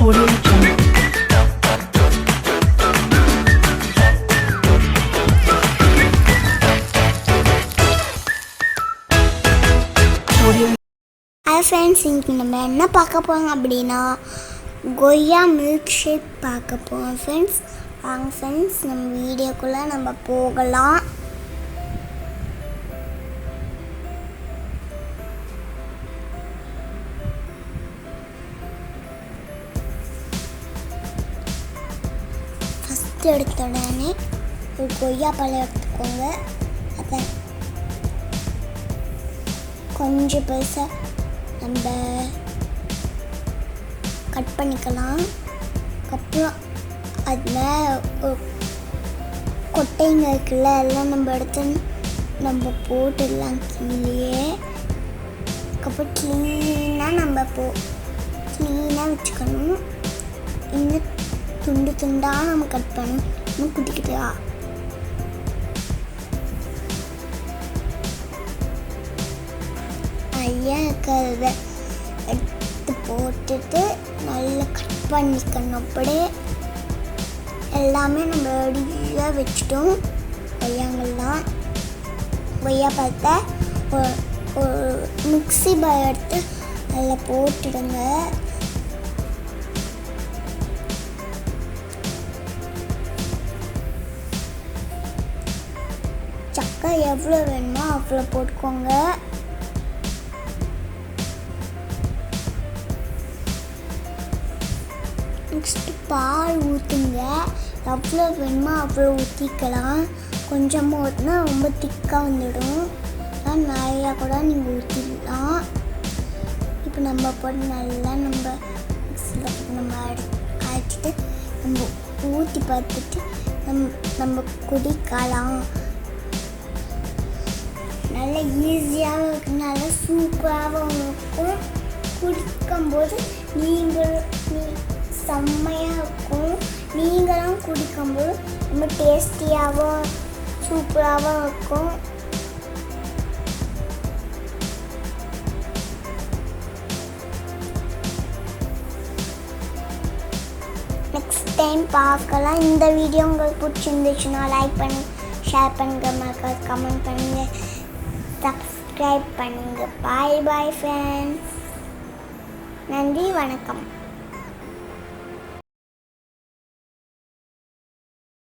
Audio Jungle. Hi friends, இன்றைக்கி நம்ம என்ன பார்க்க போகிறோம் அப்படின்னா கொய்யா மில்க் ஷேக் பார்க்க போகிறோம் ஃப்ரெண்ட்ஸ். வாங்க ஃப்ரெண்ட்ஸ், நம்ம வீடியோக்குள்ளே நம்ம போகலாம். ஃபஸ்ட்டு எடுத்த உடனே ஒரு கொய்யா பழம் எடுத்துக்கோங்க. அதை கொஞ்சம் பெருசாக நம்ம கட் பண்ணிக்கலாம். அப்புறம் அதில் கொட்டைங்க இருக்குல்ல, எல்லாம் நம்ம எடுத்து நம்ம போட்டுடலாம் கீழே. அதுக்கப்புறம் க்ளீனாக வச்சுக்கணும். இன்னும் துண்டு துண்டாக நம்ம கட் பண்ணணும். இன்னும் குட்டிக்கிட்டா ஐயா இருக்கிறத எடுத்து போட்டுட்டு நல்லா கட் பண்ணிக்கணும். அப்படியே எல்லாமே நம்ம ரெடியாக வச்சுட்டோம். கொய்யா பழத்தை ஒரு மிக்ஸி பால் எடுத்து அதில் போட்டுடுங்க. சக்கரை எவ்வளோ வேணுமோ அவ்வளோ போட்டுக்கோங்க. நெக்ஸ்ட்டு பால் ஊற்றுங்க. எவ்வளோ வேணுமோ அவ்வளோ ஊற்றிக்கலாம். கொஞ்சமாக ஊற்றினா ரொம்ப திக்காக வந்துடும். நிறையா கூட நீங்கள் ஊற்றிடலாம். இப்போ நம்ம போட்டு நல்லா நம்ம மிக்ஸியில் நம்ம காய்ச்சிட்டு நம்ம ஊற்றி பார்த்துட்டு நம்ம குடிக்கலாம். நல்லா ஈஸியாகவும் இருக்கும், நல்லா சூப்பராகவும் இருக்கும். குடிக்கும்போது செம்மையாக இருக்கும். நீங்களும் குடிக்கும்போது ரொம்ப டேஸ்டியாகவும் சூப்பராகவும் இருக்கும். நெக்ஸ்ட் டைம் பார்க்கலாம். இந்த வீடியோ உங்களுக்கு பிடிச்சிருந்துச்சுன்னா லைக் பண்ணுங்கள், ஷேர் பண்ணுங்கள், மறக்காம கமெண்ட் பண்ணுங்கள், சப்ஸ்கிரைப் பண்ணுங்கள். பாய் பாய் ஃப்ரெண்ட்ஸ். நன்றி, வணக்கம்.